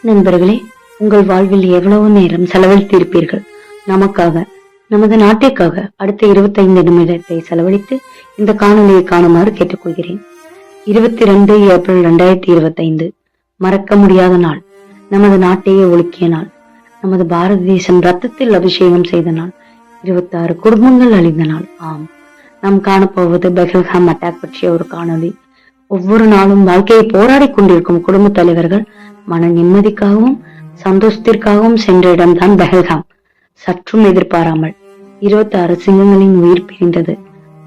நண்பர்களே, உங்கள் வாழ்வில் எவ்வளவு நேரம் செலவழித்திருப்பீர்கள்? நமக்காக, நமது நாட்டிற்காக அடுத்த 25 நிமிடத்தை செலவழித்து இந்த காணொலியை காணுமாறு கேட்டுக்கொள்கிறேன். 22 ஏப்ரல் 2025 மறக்க முடியாத நாள். நமது நாட்டையே ஒழுக்கிய நாள். நமது பாரத தேசம் ரத்தத்தில் அபிஷேகம் செய்த நாள். 26 குடும்பங்கள் அழிந்த நாள். ஆம், நாம் காணப்போவது பஹல்காம் அட்டாக் பற்றிய ஒரு காணொலி. ஒவ்வொரு நாளும் வாழ்க்கையை போராடி கொண்டிருக்கும் குடும்ப தலைவர்கள் மன நிம்மதிக்காகவும் சந்தோஷத்திற்காகவும் சென்ற இடம்தான் பஹல்காம். சற்றும் எதிர்பாராமல் 26 சிங்கங்களின் உயிர் பிரிந்தது.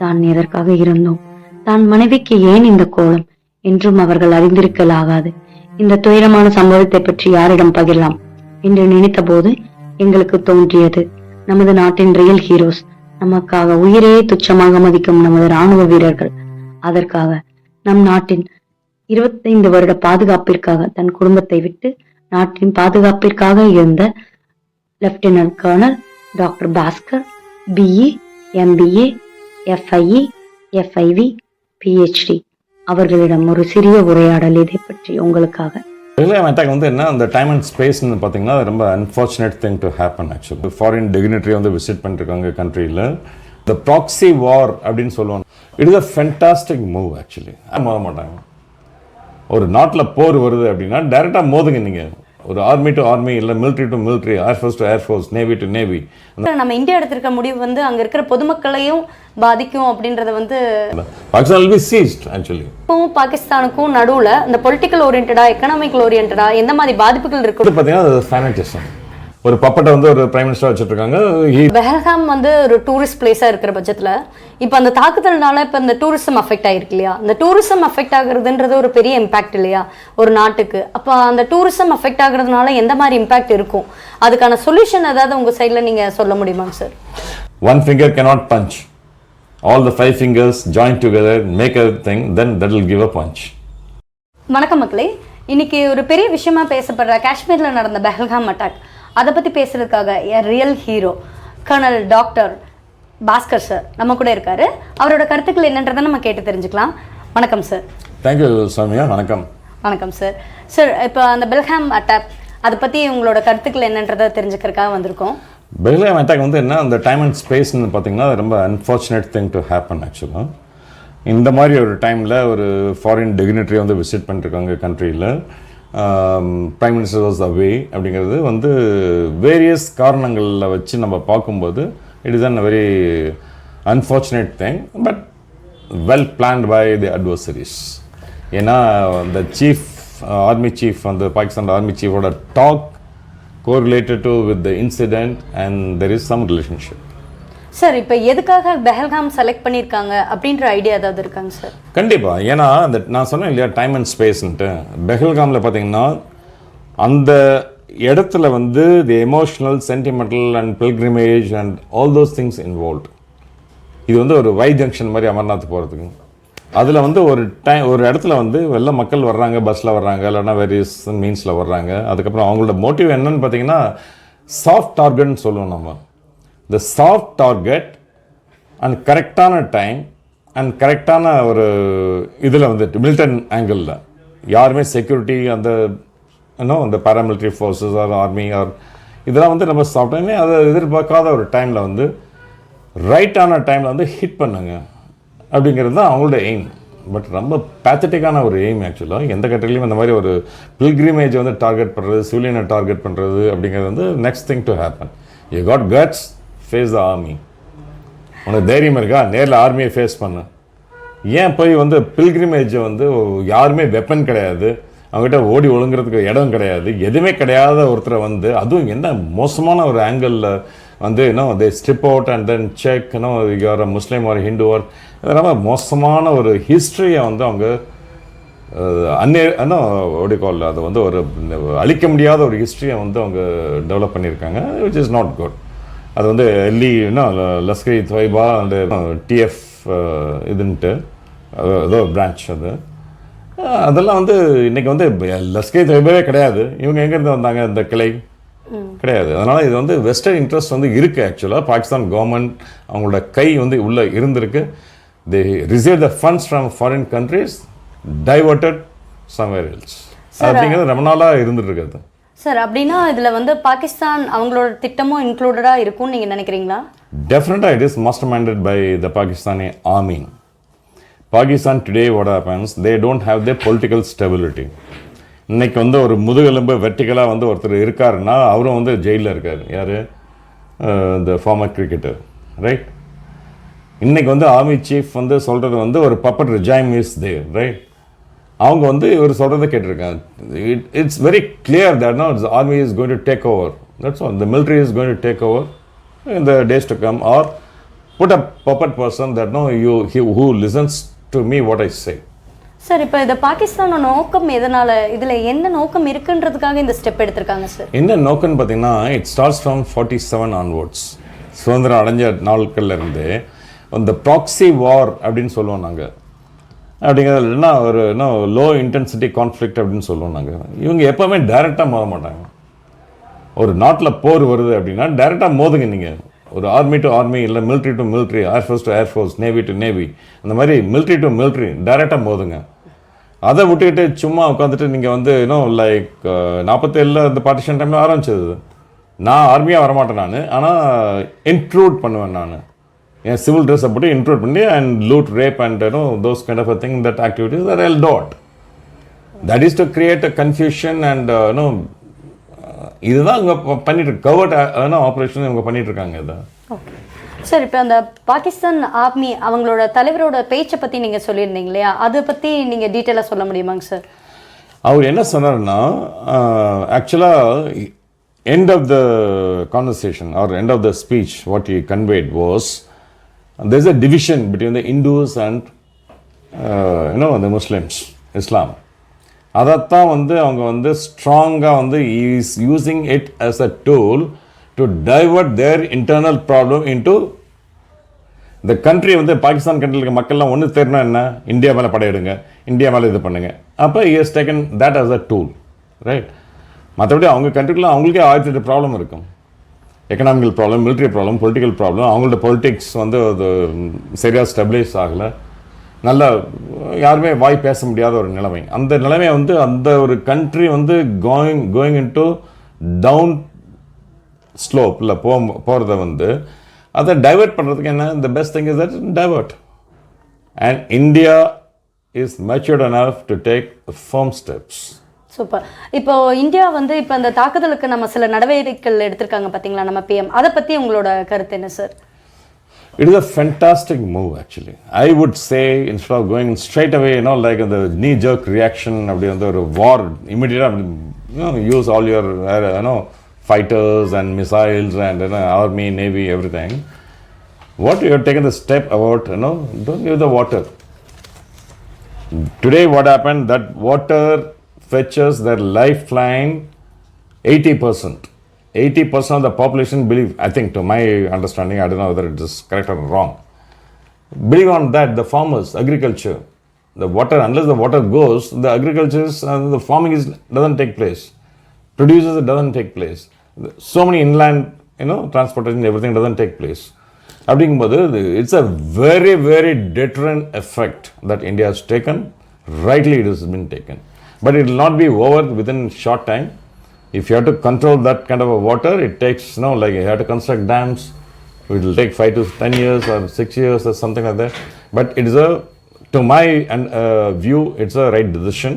தான் எதற்காக இருந்தோம், தான் மனைவிக்கு ஏன் இந்த கோலம் என்றும் அவர்கள் அறிந்திருக்கலாகாது. இந்த துயரமான சம்பவத்தை பற்றி யாரிடம் பகிரலாம் என்று நினைத்த போது எங்களுக்கு தோன்றியது நமது நாட்டின் ரியல் ஹீரோஸ், நமக்காக உயிரையே துச்சமாக மதிக்கும் நமது ராணுவ வீரர்கள். அதற்காக நம் நாட்டின் 25 வருட பாதுகாப்பிற்காக தன் குடும்பத்தை விட்டு நாட்டின் பாதுகாப்பிற்காக இருந்த lieutenant colonel doctor Bhaskar, BE, MBA, FIE, FIV, PhD அவர்களிடம் ஒரு சிறிய உரையாடல் இதை பற்றி உங்களுக்காக. அட்டாக் வந்து என்ன, அந்த டைம் அண்ட் ஸ்பேஸ்ன்னு பார்த்தீங்கன்னா ரொம்ப unfortunate thing to happen. Actually foreign dignitary வந்து விசிட் பண்ணிருக்காங்க கண்ட்ரியில். த ப்ராக்சி வார் அப்படின்னு சொல்லுவாங்க. It is a fantastic move. Actually மோத மாட்டாங்க. ஒரு நாட்டில் போர் வருது அப்படின்னா டைரெக்டாக மோதுங்க. நீங்கள் ஒரு ஆர்மி டு ஆர்மி, இல்லை military to military, air force to air force, navy to navy. நம்ம இந்தியா எடுத்திருக்க முடிவு வந்து அங்கே இருக்கிற பொதுமக்களையும் பாதிக்கும் அப்படின்றத வந்து Pakistan will be seized actually. இப்போவும் பாகிஸ்தானுக்கும் நடுவில் இந்த பொலிட்டிக்கல் ஓரியன்டா, எக்கனாமிக்கல் ஓரியன்டா எந்த மாதிரி பாதிப்புகள் இருக்கு பார்த்தீங்கன்னா ஃபைனான்சியேஷன். ஒரு பப்பட்டை வந்து ஒரு பிரைம் மினிஸ்டர் வச்சுட்டு இருக்காங்க. பஹல்காம் வந்து ஒரு டூரிஸ்ட் பிளேஸாக இருக்கிற பட்சத்தில் இப்போ அந்த தாக்குதல்னால இப்போ இந்த டூரிசம் அஃபெக்ட் ஆகிருக்கு இல்லையா? இந்த டூரிசம் அஃபெக்ட் ஆகுறதுன்றது ஒரு பெரிய இம்பாக்ட் இல்லையா ஒரு நாட்டுக்கு? அப்போ அந்த டூரிசம் அஃபெக்ட் ஆகுறதுனால எந்த மாதிரி இம்பாக்ட் இருக்கும்? அதுக்கான சொல்யூஷன் ஏதாவது உங்கள் சைடில் நீங்கள் சொல்ல முடியுமாங்க sir? One finger cannot punch. All the 5 fingers join together, make a thing, then that will give a punch. வணக்கம் மக்களே, இன்னைக்கு ஒரு பெரிய விஷயமா பேசப்படுற காஷ்மீரில் நடந்த பஹல்காம் அட்டாக், அதை பற்றி பேசுறதுக்காக என் real hero colonel doctor Bhaskar sir நம்ம கூட இருக்காரு. அவரோட கருத்துக்கள் என்னன்றதை நம்ம கேட்டு தெரிஞ்சுக்கலாம். வணக்கம் சார். தேங்க்யூ சௌமியா. வணக்கம். வணக்கம் சார். சார், இப்போ அந்த பஹல்காம் அட்டாக் அதை பற்றி உங்களோட கருத்துக்கள் என்னன்றதை தெரிஞ்சுக்கிறதுக்காக வந்திருக்கோம். பஹல்காம் அட்டாக் வந்து என்ன, அந்த டைம் அண்ட் ஸ்பேஸ்ன்னு பார்த்தீங்கன்னா ரொம்ப அன்ஃபார்ச்சுனேட் திங் டு ஹேப்பன். ஆக்சுவலாக இந்த மாதிரி ஒரு டைமில் ஒரு ஃபாரின் டிக்னிட்டரி வந்து விசிட் பண்ணிருக்காங்க கண்ட்ரியில். பிரைம் மினிஸ்டர் வாஸ் அவே அப்படிங்கிறது வந்து வேரியஸ் காரணங்களில் வச்சு நம்ம பார்க்கும்போது it is an very unfortunate thing, but well planned by the adversaries. ஏன்னா இந்த சீஃப் ஆர்மி சீஃப், அந்த பாகிஸ்தான் ஆர்மி சீஃபோட talk correlated to with the incident and there is some relationship. Sir, இப்போ எதுக்காக பஹல்காம் செலக்ட் பண்ணியிருக்காங்க அப்படின்ற ஐடியா ஏதாவது இருக்காங்க சார்? கண்டிப்பாக. ஏன்னா அந்த நான் சொன்னேன் இல்லையா டைம் அண்ட் ஸ்பேஸ்ன்ட்டு, பஹல்காமில் பார்த்தீங்கன்னா அந்த இடத்துல வந்து the emotional, sentimental and pilgrimage and all those things involved. இது வந்து ஒரு வை ஜங்ஷன் மாதிரி அமர்நாத் போகிறதுக்கு. அதில் வந்து ஒரு இடத்துல வந்து வெள்ள மக்கள் வர்றாங்க, பஸ்ஸில் வர்றாங்க, இல்லைனா வேரியஸ் மீன்ஸில் வர்றாங்க. அதுக்கப்புறம் அவங்களோட மோட்டிவ் என்னன்னு பார்த்தீங்கன்னா சாஃப்ட் டார்கெட்னு சொல்லுவோம் நம்ம. இந்த சாஃப்ட் டார்கெட் அண்ட் கரெக்டான டைம் அண்ட் கரெக்டான ஒரு இதில் வந்துட்டு மிலிட்டன் ஆங்கிளில் யாருமே செக்யூரிட்டி அந்த இன்னும் இந்த paramilitary forces or army or இதெல்லாம் வந்து நம்ம சாஃப்டாக அதை எதிர்பார்க்காத ஒரு டைமில் வந்து ரைட்டான டைமில் வந்து ஹிட் பண்ணுங்க அப்படிங்கிறது தான் அவங்களோட எய்ம். பட் ரொம்ப பேத்தட்டிக்கான ஒரு எய்ம். ஆக்சுவலாக எந்த கண்ட்ரிலையும் இந்த மாதிரி ஒரு பில்கிரிமேஜ் வந்து டார்கெட் பண்ணுறது, சிவிலியனை டார்கெட் பண்ணுறது அப்படிங்கிறது வந்து next thing to happen. You got guts, face the army. உனக்கு தைரியம் இருக்கா, நேரில் ஆர்மியை ஃபேஸ் பண்ணு. ஏன் போய் வந்து பில்கிரிமேஜை வந்து யாருமே வெப்பன் கிடையாது, அவங்ககிட்ட ஓடி ஒழுங்குறதுக்கு இடம் கிடையாது, எதுவுமே கிடையாத ஒருத்தரை வந்து, அதுவும் என்ன மோசமான ஒரு ஆங்கிளில் வந்து they strip out and then check you are a Muslim or Hindu or ரொம்ப மோசமான ஒரு ஹிஸ்ட்ரியை வந்து அவங்க ஓடிக்கால் அதை வந்து ஒரு அழிக்க முடியாத ஒரு ஹிஸ்ட்ரியை வந்து அவங்க டெவலப் பண்ணியிருக்காங்க, விச் இஸ் நாட் குட். அது வந்து லஷ்கர் இ தொய்பா அந்த TF இதுன்ட்டு ஏதோ பிரான்ச் அது அதெல்லாம் வந்து இன்றைக்கி வந்து லஷ்கர் இ தொய்பாவே கிடையாது. இவங்க எங்கேருந்து வந்தாங்க, இந்த கிளை கிடையாது. அதனால் இது வந்து வெஸ்டர்ன் இன்ட்ரெஸ்ட் வந்து இருக்குது. ஆக்சுவலாக பாகிஸ்தான் கவர்மெண்ட் அவங்களோட கை வந்து உள்ளே இருந்திருக்கு. they receive the funds from foreign countries, diverted somewhere else. அப்படிங்கிறது ரொம்ப நாளாக இருந்துட்டு இருக்காது. சார் அப்படின்னா இதில் வந்து பாகிஸ்தான் அவங்களோட திட்டமும் இன்க்ளூடடாக இருக்கும்னு நீங்கள் நினைக்கிறீங்களா? Definitely it is masterminded by the Pakistani army. Pakistan today what happens, they don't have their political stability. இன்னைக்கு வந்து ஒரு முதுகெலும்பு வெர்டிக்கலாக வந்து ஒருத்தர் இருக்காருன்னா அவரும் வந்து ஜெயிலில் இருக்கார். யார்? இந்த ஃபார்மர் கிரிக்கெட்டர், ரைட்? இன்னைக்கு வந்து ஆர்மி சீஃப் வந்து சொல்கிறது வந்து ஒரு puppet regime is there, right? அவங்க வந்து இவர் சொல்கிறத கேட்டிருக்காங்க. It's very clear that no army is going to take over. That's all. The military is going to take over in the days to come, or put a puppet person that no who listens to me what I say. Sir இப்போ இந்த பாகிஸ்தானோட நோக்கம் எதனால, இதில் என்ன நோக்கம் இருக்குன்றதுக்காக இந்த step எடுத்திருக்காங்க சார்? என்ன நோக்கம்னு பார்த்தீங்கன்னா இட் ஸ்டார்ட்ஸ் ஃப்ரம் 47 ஆன்வர்ட்ஸ். சுதந்திரம் அடைஞ்ச நாட்கள்ல இருந்து அந்த ப்ராக்சி வார் அப்படின்னு சொல்லுவோம் நாங்கள். அப்படிங்கிறது இல்லைன்னா ஒரு லோ இன்டென்சிட்டி கான்ஃப்ளிக்ட் அப்படின்னு சொல்லுவோம் நாங்கள். இவங்க எப்போவுமே டைரெக்டாக மோத மாட்டாங்க. ஒரு நாட்டில் போர் வருது அப்படின்னா டைரெக்டாக மோதுங்க. நீங்கள் ஒரு ஆர்மி டு ஆர்மி, இல்லை military to military, air force to air force, navy to navy, அந்த மாதிரி மிலிட்ரி டு மிலிட்ரி டைரெக்டாக மோதுங்க. அதை விட்டுக்கிட்டு சும்மா உட்காந்துட்டு நீங்கள் வந்து லைக் 47 இந்த பார்ட்டிஷன் டைமில் ஆரம்பிச்சது. நான் ஆர்மியாக வரமாட்டேன் நான், ஆனால் இன்க்ளூட் பண்ணுவேன். நான் என் சிவில் ட்ரெஸ்ஸை போட்டு இன்க்ளூட் பண்ணி and loot rape and those kind of a thing that activities are all that. That is to create a confusion and இதுதான் இவங்க பண்ணிட்டு கவர்ட் ஆப்ரேஷன் இவங்க பண்ணிட்டு இருக்காங்க. இதை சார் இப்போ அந்த பாகிஸ்தான் ஆர்மி அவங்களோட தலைவரோட பேச்சை பற்றி நீங்கள் சொல்லியிருந்தீங்க இல்லையா, அதை பற்றி நீங்கள் டீட்டெயிலாக சொல்ல முடியுமாங்க சார்? அவர் என்ன சொன்னார்னா, ஆக்சுவலாக end of the conversation or end of the speech what he conveyed was there's a division between the Hindus and the Muslims, Islam. அதைத்தான் வந்து அவங்க வந்து ஸ்ட்ராங்காக வந்து is using it as a tool to divert their internal problem into the country. வந்து பாகிஸ்தான் கண்ட்ரியில் இருக்க மக்கள்லாம் ஒன்று தெரினா என்ன, இந்தியா மேலே படையிடுங்க, இந்தியா மேலே இது பண்ணுங்க. அப்போ he has taken that as a tool, right? மற்றபடி அவங்க கண்ட்ரிக்குள்ள அவங்களுக்கே 1008 ப்ராப்ளம் இருக்கும். Economical problem, military problem, political problem. அவங்களோட பொலிட்டிக்ஸ் வந்து அது சரியாக ஸ்டெபிலைஸ் ஆகலை. நல்லா யாருமே வாய் பேச முடியாத ஒரு நிலைமை. அந்த நிலைமையை வந்து அந்த ஒரு கண்ட்ரி வந்து கோயிங் இன்டு டவுன் ஸ்லோப்பில் போகிறத வந்து அதை டைவெர்ட் பண்ணுறதுக்கு என்ன, the best thing is that divert. And India is matured enough to take firm steps. Super. இப்போ இந்தியா வந்து இப்போ அந்த தாக்குதலுக்கு நம்ம சில நடவடிக்கைகள் எடுத்திருக்காங்க பார்த்தீங்களா நம்ம PM, அதை பற்றி உங்களோட கருத்து என்ன sir? It is a fantastic move actually. I would say instead of going straight away, like the knee-jerk reaction, அப்படி வந்து ஒரு war immediately, use all your fighters and missiles and army, navy, everything. What you have taken the step about, don't give the water. Today what happened, that water fetches their lifeline 80%. 80% of the population believe, I think to my understanding, I don't know whether it is correct or wrong, believe on that, the farmers, agriculture, the water, unless the water goes, the agriculture, the farming doesn't take place. Producers, it doesn't take place. So many inland, transportation, everything doesn't take place. It's a very, very deterrent effect that India has taken. Rightly it has been taken. But it will not be over within short time. If you have to control that kind of a water, it takes, like you have to construct dams. It will take 5 to 10 years or 6 years or something like that. But it is to my view, it's a right decision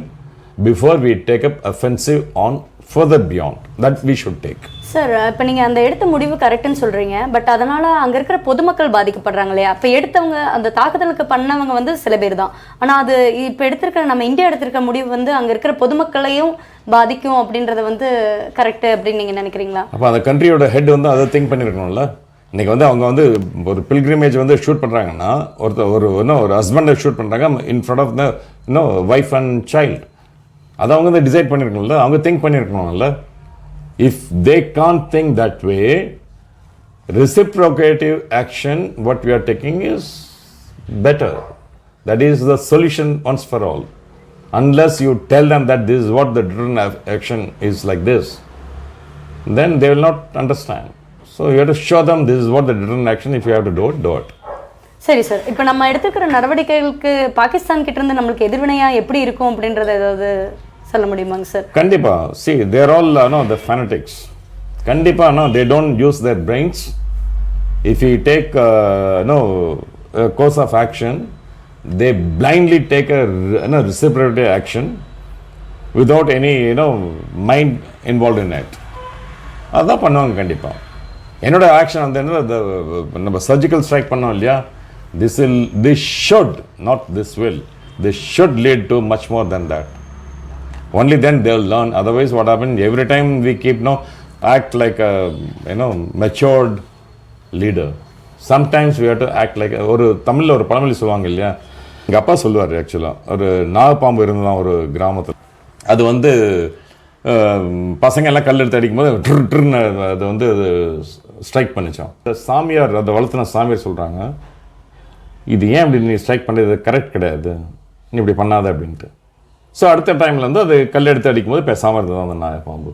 before we take up offensive on further beyond. That we should take. Sir இப்போ நீங்கள் அந்த எடுத்த முடிவு கரெக்டுன்னு சொல்கிறீங்க, but அதனால் அங்கே இருக்கிற பொதுமக்கள் பாதிக்கப்படுறாங்க இல்லையா? இப்போ எடுத்தவங்க அந்த தாக்குதலுக்கு பண்ணவங்க வந்து சில பேர் தான், ஆனால் அது இப்போ எடுத்திருக்கிற நம்ம இந்தியா எடுத்திருக்க முடிவு வந்து அங்கே இருக்கிற பொதுமக்களையும் பாதிக்கும் அப்படின்றத வந்து கரெக்டு அப்படின்னு நீங்கள் நினைக்கிறீங்களா? அப்போ அந்த கண்ட்ரியோட ஹெட் வந்து அதை திங்க் பண்ணியிருக்கணும்ல. இன்றைக்கி வந்து அவங்க வந்து ஒரு பில்கிரிமேஜ் வந்து ஷூட் பண்ணுறாங்கன்னா ஒரு ஹஸ்பண்டை ஷூட் பண்ணுறாங்க in front of the wife and child. அதை அவங்க வந்து டிசைட் பண்ணியிருக்கணும்ல, அவங்க திங்க் பண்ணியிருக்கணும்ல. If they can't think that way, reciprocative action, what we are taking is better. That is the solution once for all. Unless you tell them that this is what the deterrent action is like this, then they will not understand. So you have to show them this is what the deterrent action, if you have to do it, do it. சரி sir, இப்போ நம்ம எடுத்துக்கிற நடவடிக்கைகளுக்கு பாகிஸ்தான் கிட்ட இருந்து நம்மளுக்கு எதிர்வினையாக எப்படி இருக்கும் அப்படின்றத ஏதாவது சொல்ல முடியுமாங்க சார்? கண்டிப்பா. See, they're all the fanatics. கண்டிப்பா they don't use their brains. If you take a course of action, they blindly take a reciprocative action without any mind involved in it. அதான் பண்ணுவாங்க கண்டிப்பா. என்னோட ஆக்ஷன் வந்து நம்ம surgical strike பண்ணோம் இல்லையா, this should, not this will, this should lead to much more than that. Only then they'll learn. Otherwise what happens, every time we keep act like a matured leader. Sometimes we have to act like ஒரு தமிழில் ஒரு பழமொழி சொல்லுவாங்க இல்லையா, எங்கள் அப்பா சொல்லுவார். ஆக்சுவலாக ஒரு நாகப்பாம்பு இருந்தான் ஒரு கிராமத்தில். அது வந்து பசங்க எல்லாம் கல் எடுத்து அடிக்கும்போது ட்ருன்னு அது வந்து அது ஸ்ட்ரைக் பண்ணிச்சோம். சாமியார் அதை வளர்த்துன சாமியார் சொல்கிறாங்க, இது ஏன் இப்படி நீ ஸ்ட்ரைக் பண்ணுறது கரெக்ட் கிடையாது, நீ இப்படி பண்ணாத அப்படின்ட்டு. ஸோ அடுத்த டைமில் வந்து அது கல் எடுத்து அடிக்கும்போது பேசாமல் இருந்தது அந்த நாகப்பாம்பு.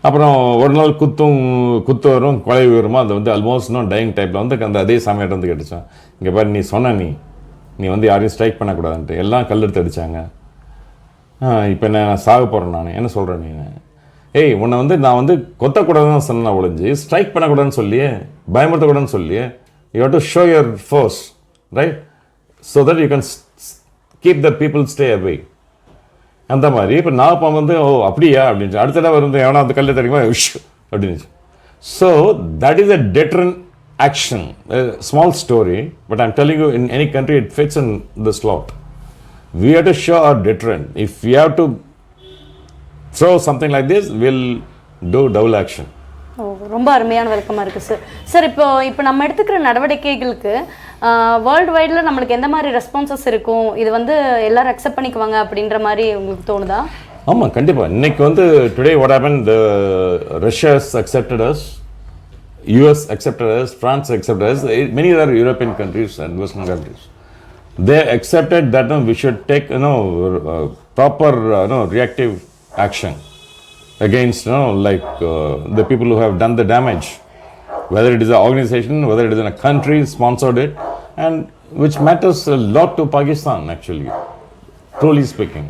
அப்புறம் ஒரு நாள் குத்து வரும், கொலை வருமா, அது வந்து ஆல்மோஸ்ட் டையிங் டைப்பில் வந்து அந்த அதே சாமியார்ட்ட வந்து கேட்டுச்சான், இங்கே பாரு நீ சொன்ன நீ வந்து யாரையும் ஸ்ட்ரைக் பண்ணக்கூடாதுன்ட்டு எல்லாம் கல் எடுத்து அடித்தாங்க. இப்போ நான் சாக போகிறேன், நான் என்ன சொல்கிறேன் நீ, ஏய் உன்னை வந்து நான் வந்து கொத்தக்கூடாதுன்னு சொன்னேன் ஒழிஞ்சு ஸ்ட்ரைக் பண்ணக்கூடாதுன்னு சொல்லியே, பயமுறுத்தக்கூடாதுன்னு சொல்லியே, you have to show your force, right, so that you can keep the people stay away. அந்த மாதிரி இப்போ நாகப்பாம்பு வந்து ஓ அப்படியா அப்படின்னு அடுத்த தடவை வந்து எவனா அந்த கல்லை தெரியுமா விஷ் அப்படின்னு. So that is a deterrent action, a small story, but I'm telling you in any country it fits in the slot. We have to show our deterrent. If we have to throw something like this, we'll do double action. ரொம்ப அருமையான விளக்கமாக இருக்குது sir. Sir இப்போ நம்ம எடுத்துக்கிற நடவடிக்கைகளுக்கு world வைடில் நம்மளுக்கு எந்த மாதிரி ரெஸ்பான்சஸ் இருக்கும், இது வந்து எல்லாரும் அக்செப்ட் பண்ணிக்குவாங்க அப்படின்ற மாதிரி உங்களுக்கு தோணுதா? ஆமாம் கண்டிப்பாக. இன்னைக்கு வந்து today what happen, Russia accepted us, US accepted us, France accepted us, many other European countries and Western countries. They accepted that we should take proper reactive action against like the people who have done the damage, whether it is an organization, whether it is in a country sponsored it, and which matters a lot to Pakistan actually, truly speaking.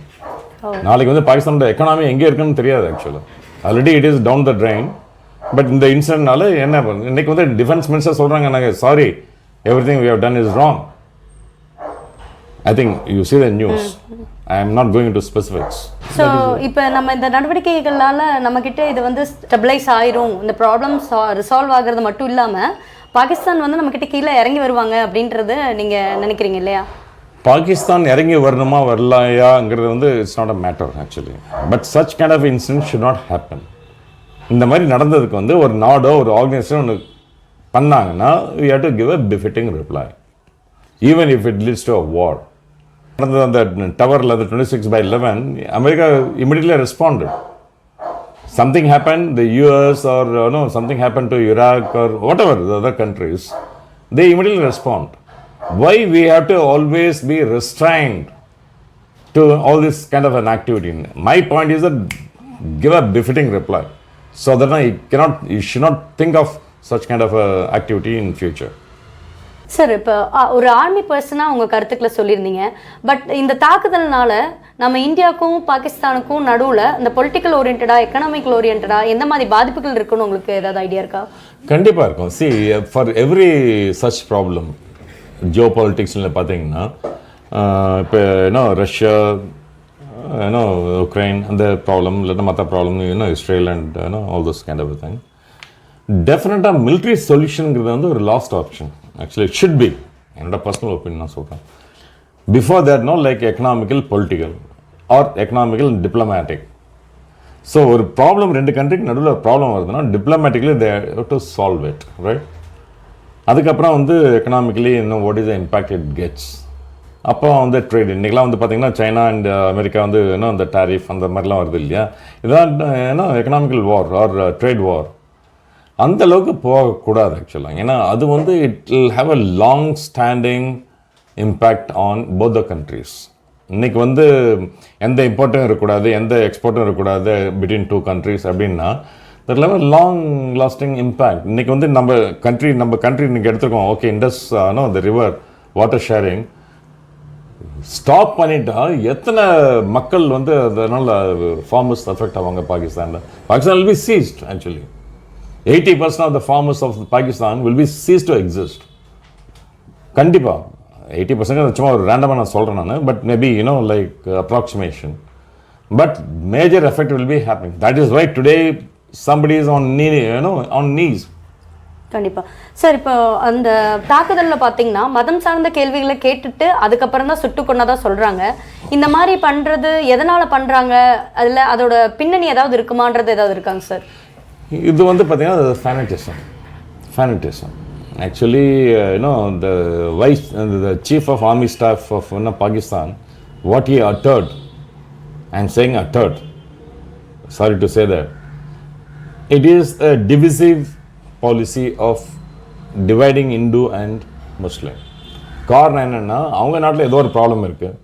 நாளைக்கு வந்து பாகிஸ்தானோட economy எங்கே இருக்குன்னு தெரியாது ஆக்சுவலாக, already it is down the train. But இந்த இன்சிடென்ட்னால என்ன இன்னைக்கு வந்து டிஃபென்ஸ் மினிஸ்டர் சொல்கிறாங்க, நாங்கள் sorry, everything we have done is wrong. I think you see the news. I am not going into specifics. So இப்போ நம்ம இந்த நடவடிக்கைகளால் நம்மக்கிட்ட இது வந்து ஸ்டெபிளைஸ் ஆயிரும், இந்த ப்ராப்ளம் ரிசால்வ் ஆகிறது மட்டும் இல்லாமல் பாகிஸ்தான் வந்து நம்மக்கிட்ட கீழே இறங்கி வருவாங்க அப்படின்றது நீங்கள் நினைக்கிறீங்க இல்லையா? பாகிஸ்தான் இறங்கி வரணுமா வரலையாங்கிறது வந்து it's not a matter actually, but such kind of incident should not happen. இந்த மாதிரி நடந்ததுக்கு வந்து ஒரு நாடோ ஒரு ஆர்கனைசேஷன் ஒன்று பண்ணாங்கன்னா we have to give a befitting reply, even if it leads to a war. அந்த டவரில் அந்த 26/11 America immediately responded. Something happened, the US or something happened to Iraq or whatever the other countries, they immediately respond. Why we have to always be restrained to all this kind of an activity? My point is that give a befitting reply, so that you should not think of such kind of activity in future. Sir இப்போ ஒரு army பர்சனாக உங்கள் கருத்துக்களை சொல்லியிருந்தீங்க, but இந்த தாக்குதல்னால நம்ம இந்தியாவுக்கும் பாகிஸ்தானுக்கும் நடுவில் இந்த பொலிட்டிக்கல் ஓரியன்டாக எக்கனாமிக்கல் ஓரியன்டாக எந்த மாதிரி பாதிப்புகள் இருக்குன்னு உங்களுக்கு ஏதாவது ஐடியா இருக்கா? கண்டிப்பாக இருக்கும். See for every such problem ஜியோ பாலிட்டிக்ஸில் பார்த்தீங்கன்னா இப்போ ரஷ்யா உக்ரைன் அந்த ப்ராப்ளம் இல்லைன்னா மற்ற problem Israel and all this kind of thing, டெஃபினட்டாக மிலிட்ரி சொல்யூஷனுங்கிறது வந்து ஒரு last option. Actually it should be, என்னோட பர்சனல் ஒப்பீனியன் நான் சொல்கிறேன். Before that like economical political or economical diplomatic. So ஒரு ப்ராப்ளம் ரெண்டு கண்ட்ரிக்கு நடுவில் ப்ராப்ளம் வருதுன்னா diplomatically they have to solve it, right. அதுக்கப்புறம் வந்து economically what is the impact it gets. அப்புறம் வந்து ட்ரேட், இன்றைக்கெலாம் வந்து பார்த்திங்கன்னா சைனா அண்ட் அமெரிக்கா வந்து அந்த டாரிஃப் அந்த மாதிரிலாம் வருது இல்லையா, இதான் economical war or trade war. அந்த அளவுக்கு போகக்கூடாது ஆக்சுவலாக. ஏன்னா அது வந்து it will have a long standing impact on both the countries. இன்றைக்கி வந்து எந்த இம்போர்ட்டும் இருக்கக்கூடாது, எந்த எக்ஸ்போர்ட்டும் இருக்கக்கூடாது பிட்வீன் டூ கண்ட்ரீஸ் அப்படின்னா that will have a long lasting impact. இன்றைக்கி வந்து நம்ம கண்ட்ரி இன்றைக்கி எடுத்துருக்கோம், okay Indus the river water sharing, stop பண்ணிட்டா எத்தனை மக்கள் வந்து அதனால் ஃபார்மர்ஸ் அஃபெக்ட் ஆவாங்க பாகிஸ்தானில். Pakistan will be seized actually. 80% of the farmers of Pakistan will be ceased to exist. கண்டிப்பாக 80% சும்மா ஒரு ரேண்டமாக நான் சொல்கிறேன் நான், but maybe like approximation. But major effect will be happening. That is why today somebody is on knees. கண்டிப்பாக sir. இப்போ அந்த தாக்குதலில் பார்த்தீங்கன்னா மதம் சார்ந்த கேள்விகளை கேட்டுட்டு அதுக்கப்புறம் தான் சுட்டு கொண்டதாக சொல்கிறாங்க. இந்த மாதிரி பண்ணுறது எதனால் பண்ணுறாங்க, அதில் அதோட பின்னணி ஏதாவது இருக்குமான்றது ஏதாவது இருக்காங்க சார்? இது வந்து பார்த்தீங்கன்னா fanaticism. Actually the chief of army staff of Pakistan, what he uttered, I am saying uttered, sorry to say that, it is a divisive policy of dividing Hindu and Muslim. காரணம் என்னென்னா, அவங்க நாட்டில் ஏதோ ஒரு problem இருக்குது,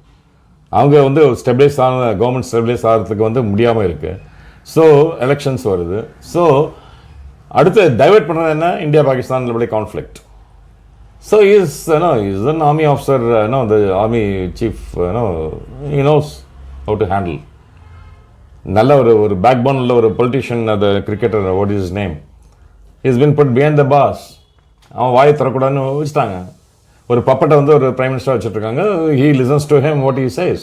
அவங்க வந்து stabilise government stabilise ஆகிறதுக்கு வந்து முடியாமல் இருக்குது. ஸோ எலெக்ஷன்ஸ் வருது. ஸோ அடுத்து டைவெர்ட் பண்ணுறது என்ன, India Pakistan conflict. So is an army officer, the army chief, he knows how to handle. நல்ல ஒரு பேக் போன் உள்ள ஒரு பொலிட்டிஷியன், அந்த cricketer, what is his name, he's been put behind the bars. அவன் வாயை தரக்கூடாதுன்னு வச்சுட்டாங்க. ஒரு பப்பட்டை வந்து ஒரு பிரைம் மினிஸ்டர் வச்சுட்ருக்காங்க. he listens to him what he says.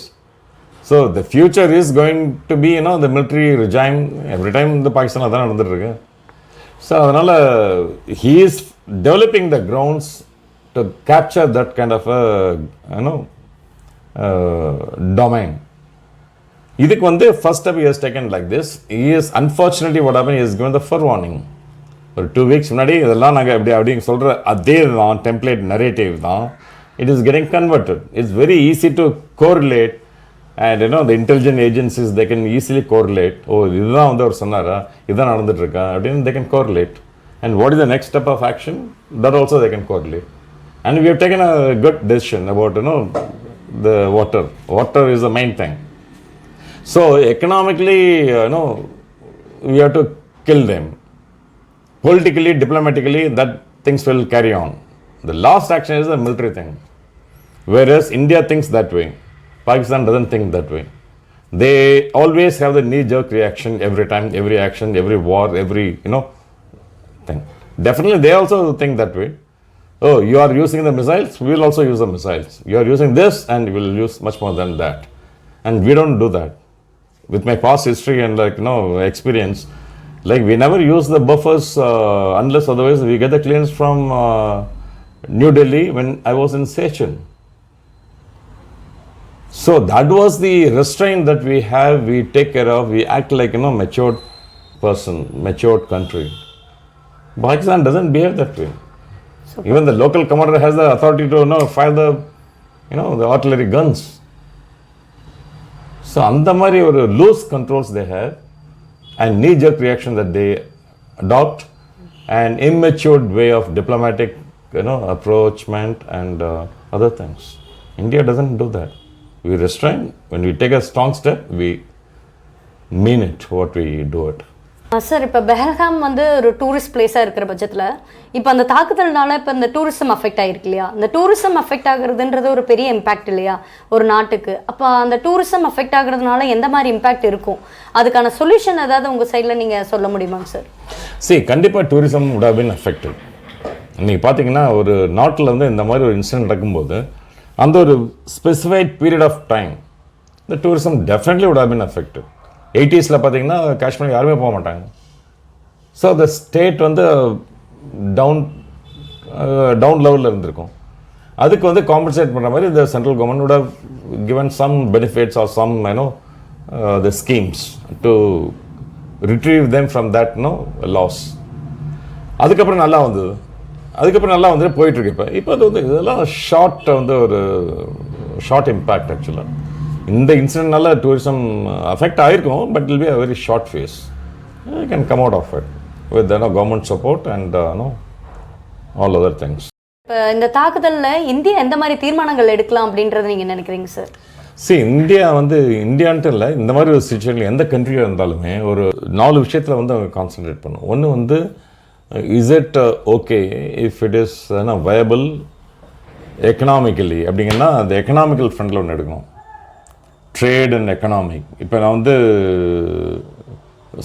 So the future is going to be the military regime. Every time இந்த பாகிஸ்தான் அதான் நடந்துட்டுருக்கு. ஸோ அதனால் he is developing the grounds to capture that kind of a domain. இதுக்கு வந்து first step he has taken like this. He is unfortunately what happened, he has given the forewarning. ஒரு 2 weeks முன்னாடி இதெல்லாம் நாங்கள் அப்படின்னு சொல்கிற அதே தான் டெம்ப்ளேட் நரேட்டிவ் தான். It is getting converted. It's very easy to correlate. And the intelligent agencies, they can easily correlate. இதுதான் வந்து அவர் சொன்னாரா, இதுதான் நடந்துட்டுருக்கா அப்படின்னு they can correlate. And what is the next step of action, that also they can correlate. And we have taken a good decision about the water is the main thing. So economically we have to kill them. Politically, diplomatically, that things will carry on. The last action is the military thing. Whereas India thinks that way, Pakistan doesn't think that way. They always have the knee-jerk reaction every time, every action, every war, every thing. Definitely they also think that way. Oh, you are using the missiles, we will also use the missiles. You are using this and we will use much more than that. And we don't do that. With my past history and experience, we never use the buffers unless otherwise we get the clearance from New Delhi when I was in Sechin. So that was the restraint that we have, we take care of, we act like matured person, matured country. Pakistan doesn't behave that way. Super. Even the local commander has the authority to fire the the artillery guns. So அந்த மாதிரி ஒரு loose controls they have, and knee-jerk reaction that they adopt, an immature way of diplomatic approachment and other things. India doesn't do that. We restrain. When we take a strong step, we mean it, what we do it. Sir, இப்போ பெஹல்காம் வந்து ஒரு tourist பிளேஸாக இருக்கிற பட்சத்தில் இப்போ அந்த தாக்குதல்னால இப்போ இந்த tourism affect ஆகிருக்கு இல்லையா? இந்த டூரிசம் அஃபெக்ட் ஆகுறதுன்றது ஒரு பெரிய இம்பேக்ட் இல்லையா ஒரு நாட்டுக்கு? அப்போ அந்த டூரிசம் அஃபெக்ட் ஆகுறதுனால எந்த மாதிரி இம்பேக்ட் இருக்கும், அதுக்கான சொல்யூஷன் ஏதாவது உங்கள் சைடில் நீங்கள் சொல்ல முடியுமாங்க சார்? கண்டிப்பாக tourism would have been affected. இன்றைக்கி பார்த்தீங்கன்னா ஒரு நாட்டில் வந்து இந்த மாதிரி ஒரு இன்சிடென்ட் நடக்கும்போது அந்த ஒரு ஸ்பெசிஃபைட் பீரியட் ஆஃப் டைம் இந்த tourism definitely would have been affected. 80s பார்த்தீங்கன்னா காஷ்மீர் யாருமே போக மாட்டாங்க. ஸோ த ஸ்டேட் வந்து டவுன் லெவலில் இருந்திருக்கும். அதுக்கு வந்து காம்பன்சேட் பண்ணுற மாதிரி இந்த central government would have given some benefits or some the schemes to retrieve them from that loss. அதுக்கப்புறம் நல்லா வந்து போயிட்டுருக்கு. இப்போ அது வந்து இதெல்லாம் ஒரு ஷார்ட் இம்பேக்ட். ஆக்சுவலாக இந்த இன்சிடென்ட்னால டூரிசம் அஃபெக்ட் ஆகிருக்கும், but it'll be a very short phase. You can come out of it with government support and all other things. இப்போ இந்த தாக்குதலில் இந்தியா எந்த மாதிரி தீர்மானங்கள் எடுக்கலாம் அப்படின்றத நீங்கள் நினைக்கிறீங்க சார்? இந்தியா வந்து இந்தியான்ட்டு இல்லை, இந்த மாதிரி ஒரு சுச்சுவேஷனில் எந்த கண்ட்ரியாக இருந்தாலுமே ஒரு 4 விஷயத்தில் வந்து அவங்க கான்சன்ட்ரேட் பண்ணும். ஒன்று வந்து, is it okay if it is viable economically அப்படிங்கன்னா அந்த எக்கனாமிக்கல் ஃப்ரண்டில் ஒன்று எடுக்கணும். Trade and economic. இப்போ நான் வந்து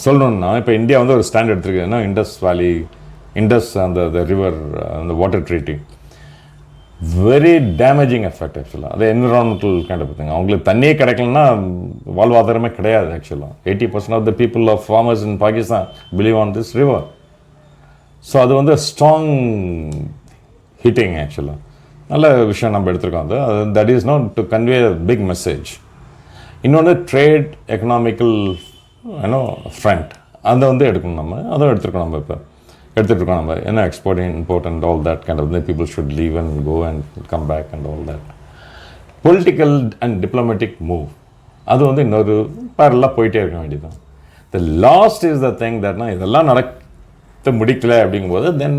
சொல்லணுன்னா, இப்போ இந்தியா வந்து ஒரு ஸ்டாண்ட் எடுத்துருக்குன்னா இண்டஸ் வேலி, இண்டஸ் அந்த ரிவர், அந்த water treaty very damaging effect ஆக்சுவலாக. அது என்விரான்மெண்டல் கைண்ட் ஆஃப் திங். அவங்களுக்கு தண்ணியே கிடைக்கலன்னா வாழ்வாதாரமே கிடையாது ஆக்சுவலாக. 80% of the people of farmers in Pakistan believe on this river. So அது வந்து ஸ்ட்ராங் ஹிட்டிங் ஆக்சுவலாக. நல்ல விஷயம் நம்ம எடுத்துருக்கோம். அது that is not to convey a big message. இன்னொன்று ட்ரேட் எக்கனாமிக்கல் ஃப்ரண்ட், அதை வந்து எடுக்கணும். நம்ம அதுவும் எடுத்துருக்கோம். நம்ம இப்போ எடுத்துகிட்ருக்கோம். நம்ம என்ன export import and all that kind of people should leave and go and come back and all that. Political and diplomatic move, அது வந்து இன்னொரு பேரலாக போயிட்டே இருக்க வேண்டியதுதான். The last is the thing தட்னா இதெல்லாம் நடத்த முடிக்கல அப்படிங்கும்போது then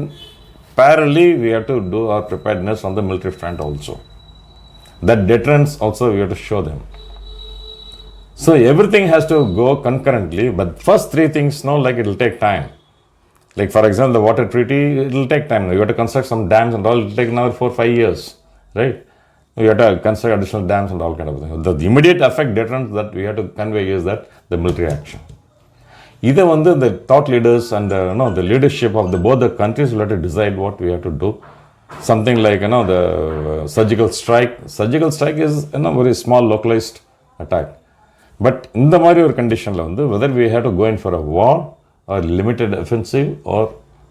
parallelly we have to do our preparedness on the military front also. That deterrence also we have to show them. So everything has to go concurrently, but first three things, like it will take time. Like for example, the water treaty, it will take time. You have to construct some dams and all, it will take another 4-5 years, right? You have to construct additional dams and all kind of things. The immediate effect deterrence that we have to convey is that the military action. Either one, the thought leaders and the leadership of both the countries will have to decide what we have to do. Something like the surgical strike. Surgical strike is very small localized attack. But in the Mario condition, whether we have to go in for a war or limited offensive or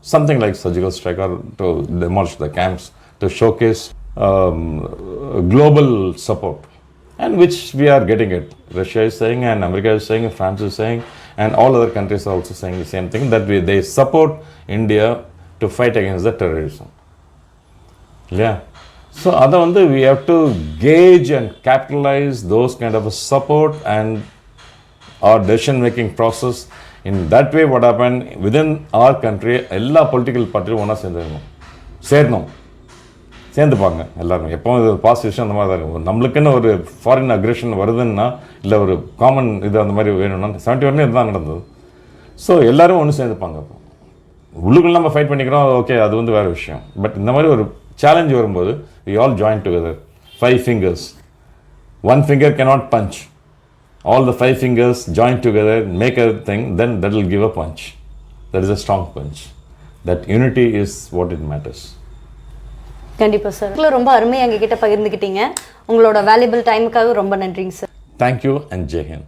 something like surgical strike or to demolish the camps, to showcase global support, and which we are getting it. Russia is saying, and America is saying, and France is saying, and all other countries are also saying the same thing, that they support India to fight against the terrorism. Yeah. So we have to gauge and capitalize those kind of a support and our decision making process. In that way, what happened within our country, எல்லா political பார்ட்டியும் ஒன்றா சேர்ந்துப்பாங்க எல்லாருமே. எப்போவும் இது past விஷயம் அந்த மாதிரி தான் இருக்கும். நம்மளுக்குன்னு ஒரு ஃபாரின் அக்ரெஷன் வருதுன்னா, இல்லை ஒரு காமன் இது அந்த மாதிரி வேணும்னா 71 இதுதான் நடந்தது. ஸோ எல்லோரும் ஒன்று சேர்ந்துப்பாங்க. அப்போ உள்ளுக்குள்ள நம்ம ஃபைட் பண்ணிக்கிறோம், ஓகே, அது வந்து வேறு விஷயம். பட் இந்த மாதிரி ஒரு சேலஞ்ச் வரும்போது we all join together. 5 fingers. One finger cannot punch. All the 5 fingers join together, make a thing, then that will give a punch. That is a strong punch. That unity is what it matters. கண்டிப்பாக sir. ரொம்ப அருமையாக எங்ககிட்ட பகிர்ந்துக்கிட்டீங்க. உங்களோட valuable டைமுக்காக ரொம்ப நன்றிங்க sir. Thank you and Jai Hind.